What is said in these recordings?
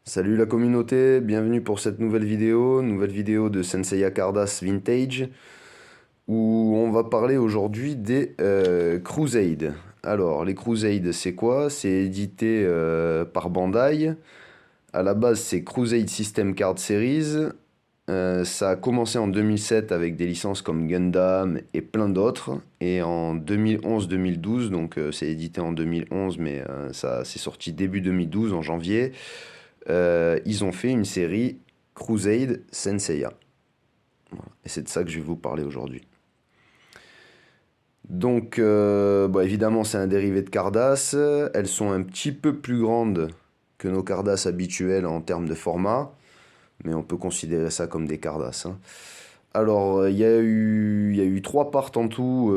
Salut la communauté, bienvenue pour cette nouvelle vidéo de Senseiya Cardass Vintage, où on va parler aujourd'hui des Crusade. Alors, les Crusade, c'est quoi? C'est édité par Bandai. À la base, c'est Crusade System Card Series. Ça a commencé en 2007 avec des licences comme Gundam et plein d'autres. Et en 2011-2012, donc c'est édité en 2011, mais ça c'est sorti début 2012, en janvier. Ils ont fait une série Crusade Senseiya. Voilà. Et c'est de ça que je vais vous parler aujourd'hui. Donc, évidemment, c'est un dérivé de Cardass. Elles sont un petit peu plus grandes que nos Cardass habituelles en termes de format, mais on peut considérer ça comme des Cardass, hein. Alors, il y a eu trois parts en tout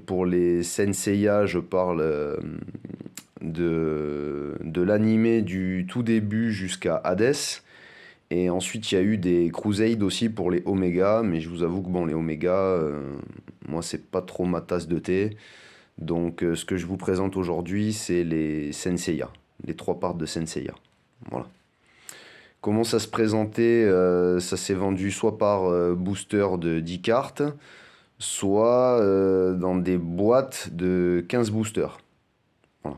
pour les Senseiya. Je parle de l'animé du tout début jusqu'à Hades. Et ensuite, il y a eu des Crusades aussi pour les Oméga, mais je vous avoue que bon, les Oméga, moi, c'est pas trop ma tasse de thé. Donc, ce que je vous présente aujourd'hui, c'est les Senseiya, les trois parts de Senseiya. Voilà. Comment ça se présentait? Ça s'est vendu soit par booster de 10 cartes, soit dans des boîtes de 15 boosters. Voilà.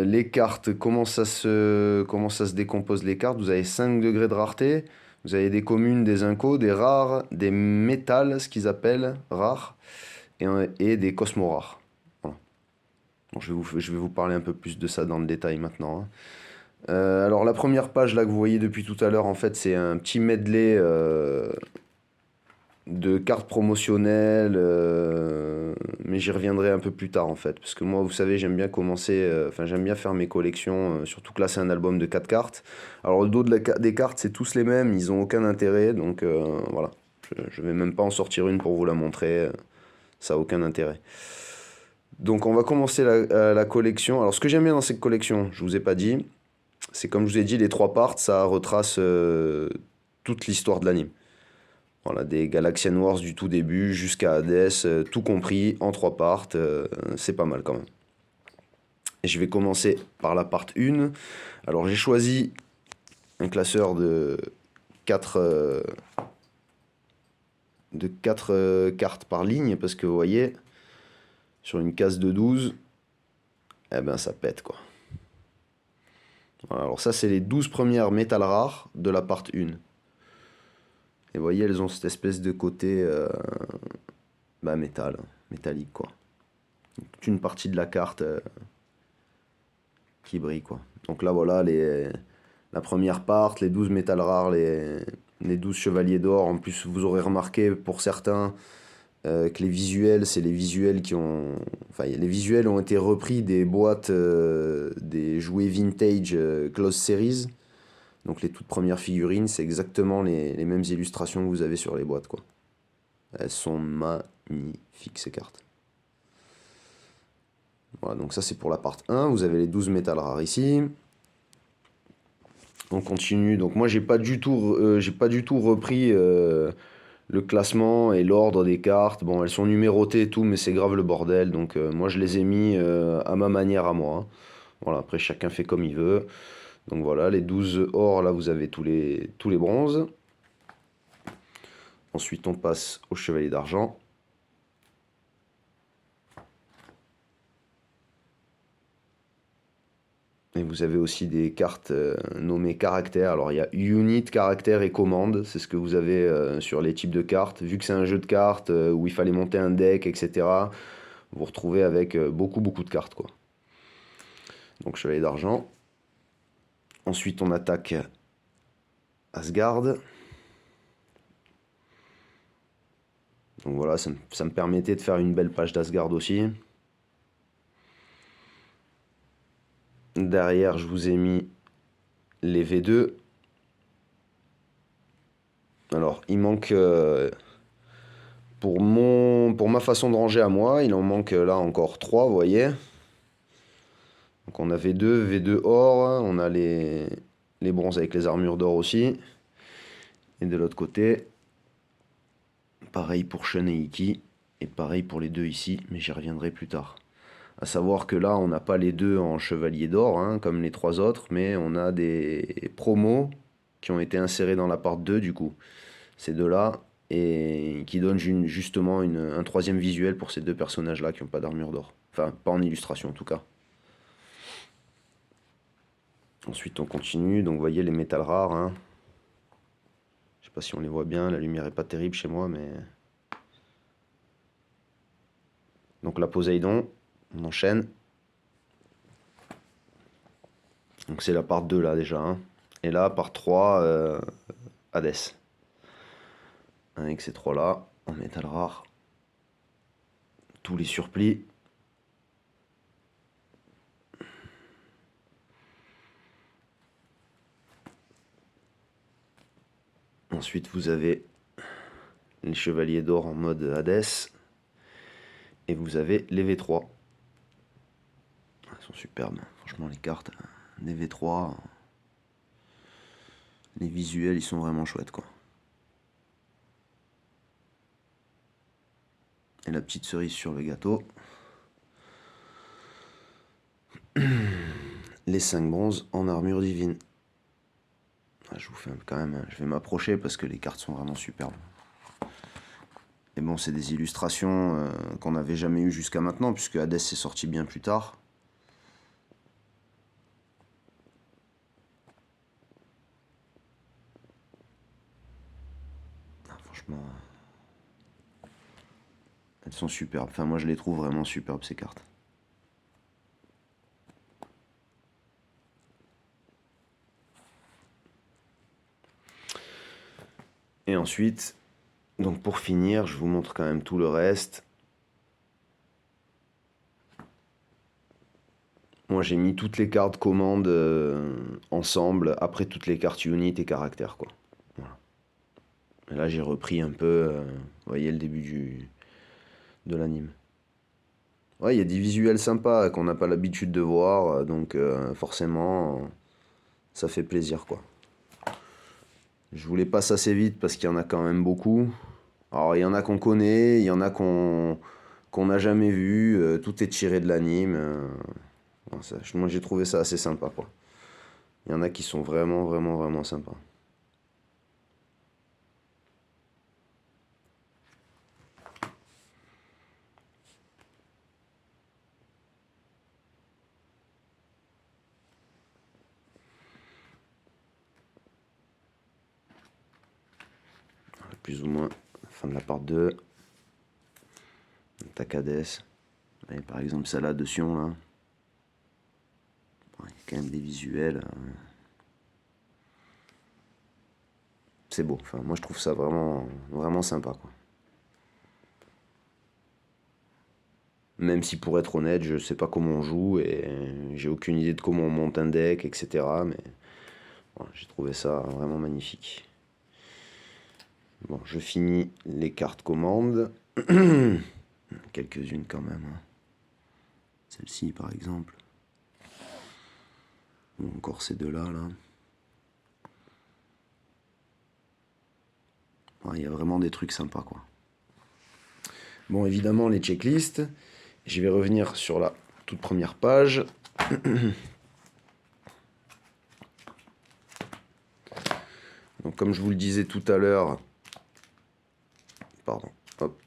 Les cartes, comment ça se décompose les cartes? Vous avez 5 degrés de rareté, vous avez des communes, des incos, des rares, des métals, ce qu'ils appellent rares, et des cosmos rares. Voilà. Bon, je vais vous parler un peu plus de ça dans le détail maintenant, hein. Alors la première page là que vous voyez depuis tout à l'heure, en fait, c'est un petit medley de cartes promotionnelles, mais j'y reviendrai un peu plus tard en fait, parce que moi, vous savez, j'aime bien commencer, enfin j'aime bien faire mes collections, surtout que là c'est un album de 4 cartes. Alors le dos des cartes, c'est tous les mêmes, ils ont aucun intérêt, donc voilà, je vais même pas en sortir une pour vous la montrer, ça a aucun intérêt. Donc on va commencer la collection. Alors ce que j'aime bien dans cette collection, je vous ai pas dit, c'est comme je vous ai dit, les trois parts, ça retrace toute l'histoire de l'anime. Voilà, des Galaxian Wars du tout début jusqu'à Hades, tout compris en trois parts, c'est pas mal quand même. Et je vais commencer par la part 1. Alors j'ai choisi un classeur de 4 cartes par ligne, parce que vous voyez, sur une case de 12, eh ben ça pète quoi. Voilà, alors ça c'est les 12 premières métal rares de la part 1. Et vous voyez, elles ont cette espèce de côté métallique quoi. Toute une partie de la carte qui brille quoi. Donc là voilà la première part, les 12 métal rares, les 12 chevaliers d'or. En plus, vous aurez remarqué pour certains que les visuels, c'est les visuels qui ont... Enfin, les visuels ont été repris des boîtes des jouets vintage Close Series. Donc les toutes premières figurines, c'est exactement les mêmes illustrations que vous avez sur les boîtes, quoi. Elles sont magnifiques, ces cartes. Voilà, donc ça c'est pour la part 1. Vous avez les 12 métal rares ici. On continue. Donc moi, j'ai pas du tout repris le classement et l'ordre des cartes. Bon, elles sont numérotées et tout, mais c'est grave le bordel. Donc moi, je les ai mis à ma manière à moi, hein. Voilà, après, chacun fait comme il veut. Donc voilà, les 12 or, là, vous avez tous les bronzes. Ensuite, on passe au chevalier d'argent. Et vous avez aussi des cartes nommées caractères. Alors il y a unit, caractère et commande. C'est ce que vous avez sur les types de cartes. Vu que c'est un jeu de cartes où il fallait monter un deck, etc., vous vous retrouvez avec beaucoup, beaucoup de cartes, quoi. Donc chevalier d'argent. Ensuite, on attaque Asgard. Donc voilà, ça me permettait de faire une belle page d'Asgard aussi. Derrière, je vous ai mis les V2. Alors, il manque, pour ma façon de ranger à moi, il en manque là encore 3, vous voyez. Donc on a V2, V2 or, on a les bronzes avec les armures d'or aussi. Et de l'autre côté, pareil pour Shun et Ikki, et pareil pour les deux ici, mais j'y reviendrai plus tard. À savoir que là, on n'a pas les deux en chevalier d'or, hein, comme les trois autres, mais on a des promos qui ont été insérés dans la part 2 du coup. Ces deux-là, et qui donnent justement un troisième visuel pour ces deux personnages-là qui n'ont pas d'armure d'or. Enfin, pas en illustration en tout cas. Ensuite, on continue. Donc, vous voyez les métals rares. Hein. Je sais pas si on les voit bien. La lumière est pas terrible chez moi, mais... Donc, la Poséidon. On enchaîne. Donc, c'est la part 2 là déjà. Hein. Et là, part 3, Hadès. Avec ces trois-là, en métal rare. Tous les surplis. Ensuite, vous avez les chevaliers d'or en mode Hadès. Et vous avez les V3. Elles sont superbes. Franchement, les cartes des V3, les visuels, ils sont vraiment chouettes, quoi. Et la petite cerise sur le gâteau. Les 5 bronzes en armure divine. Je vous fais quand même... Je vais m'approcher parce que les cartes sont vraiment superbes. Et bon, c'est des illustrations qu'on n'avait jamais eues jusqu'à maintenant, puisque Hadès est sorti bien plus tard. Franchement, elles sont superbes. Enfin, moi, je les trouve vraiment superbes, ces cartes. Et ensuite, donc pour finir, je vous montre quand même tout le reste. Moi, j'ai mis toutes les cartes commandes ensemble, après toutes les cartes unit et caractères, quoi. Voilà. Et là, j'ai repris un peu, vous voyez, le début de l'anime. Ouais, il y a des visuels sympas qu'on n'a pas l'habitude de voir, donc forcément, ça fait plaisir, quoi. Je vous les passe assez vite parce qu'il y en a quand même beaucoup. Alors, il y en a qu'on connaît, il y en a qu'on n'a jamais vu, tout est tiré de l'anime. Moi, j'ai trouvé ça assez sympa, quoi. Il y en a qui sont vraiment, vraiment, vraiment sympas. Plus ou moins, fin de la part 2. Takades. Et par exemple, ça là, de Sion, là. Il y a quand même des visuels. C'est beau. Enfin, moi, je trouve ça vraiment, vraiment sympa, quoi. Même si, pour être honnête, je sais pas comment on joue et j'ai aucune idée de comment on monte un deck, etc. Mais voilà, j'ai trouvé ça vraiment magnifique. Bon, je finis les cartes commandes. Quelques-unes quand même. Hein. Celle-ci, par exemple. Ou encore ces deux-là, là. Il y a vraiment des trucs sympas, quoi. Bon, évidemment, les checklists. Je vais revenir sur la toute première page. Donc, comme je vous le disais tout à l'heure, pardon, hop,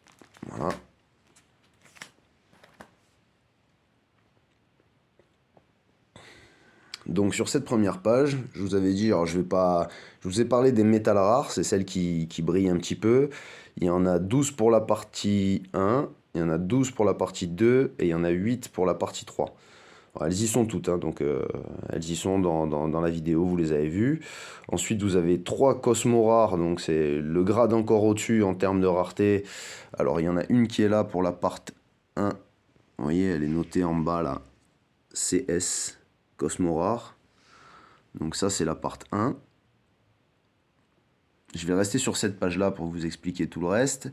voilà. Donc, sur cette première page, je vous avais dit, alors je vous ai parlé des métals rares, c'est celles qui brillent un petit peu. Il y en a 12 pour la partie 1, il y en a 12 pour la partie 2, et il y en a 8 pour la partie 3. Alors, elles y sont toutes, hein, donc elles y sont dans la vidéo, vous les avez vues. Ensuite, vous avez 3 Cosmo rares, donc c'est le grade encore au-dessus en termes de rareté. Alors, il y en a une qui est là pour la part 1. Vous voyez, elle est notée en bas là, CS Cosmo rare. Donc ça, c'est la part 1. Je vais rester sur cette page-là pour vous expliquer tout le reste.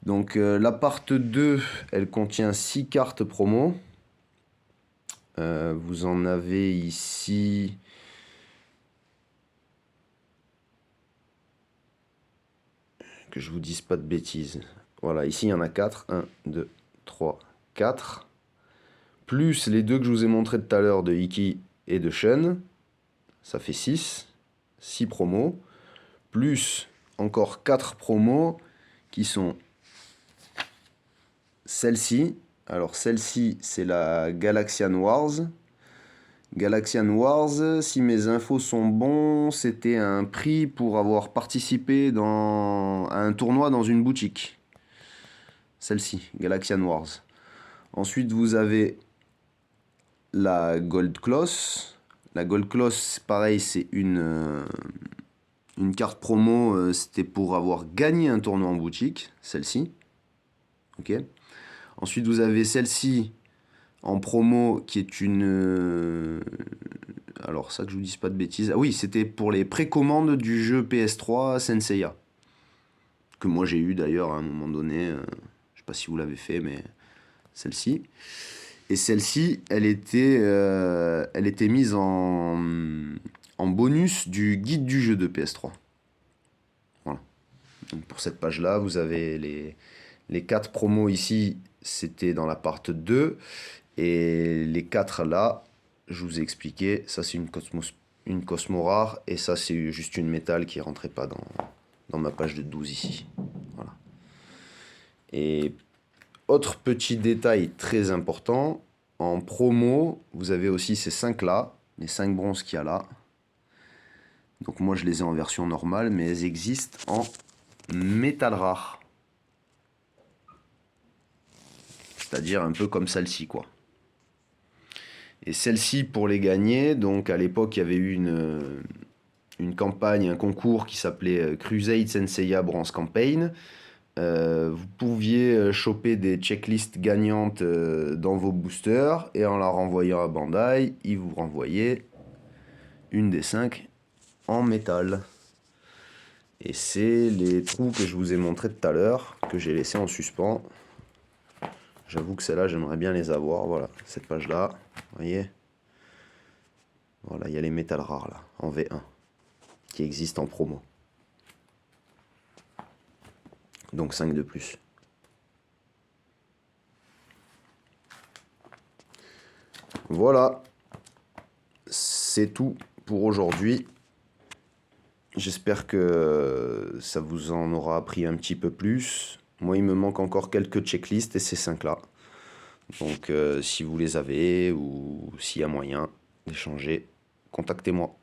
Donc la part 2, elle contient 6 cartes promo. Vous en avez ici... Que je vous dise pas de bêtises. Voilà, ici il y en a 4. 1, 2, 3, 4. plus les deux que je vous ai montrés tout à l'heure de Iki et de Shun, ça fait 6. 6 promos, plus encore 4 promos qui sont celle-ci. Alors celle-ci, c'est la Galaxian Wars. Galaxian Wars, si mes infos sont bons, c'était un prix pour avoir participé à un tournoi dans une boutique. Celle-ci, Galaxian Wars. Ensuite, vous avez la Gold Cloth. La Gold Cloth, pareil, c'est une carte promo, c'était pour avoir gagné un tournoi en boutique, celle-ci. Ok. Ensuite, vous avez celle-ci en promo qui est une... alors ça que je vous dise pas de bêtises. Ah oui, c'était pour les précommandes du jeu PS3 Senseiya. Que moi j'ai eu d'ailleurs à un moment donné. Je sais pas si vous l'avez fait, mais celle-ci. Et celle-ci, elle était mise en bonus du guide du jeu de PS3. Voilà. Donc pour cette page-là, vous avez les 4 promos ici, c'était dans la part 2. Et les 4 là, je vous ai expliqué, ça c'est une Cosmo rare, et ça c'est juste une métal qui ne rentrait pas dans ma page de 12 ici. Voilà. Et autre petit détail très important, en promo, vous avez aussi ces 5 là, les 5 bronzes qu'il y a là. Donc moi je les ai en version normale, mais elles existent en métal rare. C'est-à-dire un peu comme celle-ci, quoi. Et celle-ci, pour les gagner, donc à l'époque, il y avait eu une campagne, un concours qui s'appelait Crusade Senseiya Bronze Campaign. Vous pouviez choper des checklists gagnantes dans vos boosters, et en la renvoyant à Bandai, ils vous renvoyaient une des 5 en métal. Et c'est les trous que je vous ai montrés tout à l'heure, que j'ai laissé en suspens. J'avoue que celle-là, j'aimerais bien les avoir. Voilà, cette page-là, vous voyez. Voilà, il y a les métals rares là, en V1, qui existent en promo. Donc 5 de plus. Voilà, c'est tout pour aujourd'hui. J'espère que ça vous en aura appris un petit peu plus. Moi, il me manque encore quelques checklists et ces 5 là. Donc si vous les avez ou s'il y a moyen d'échanger, contactez-moi.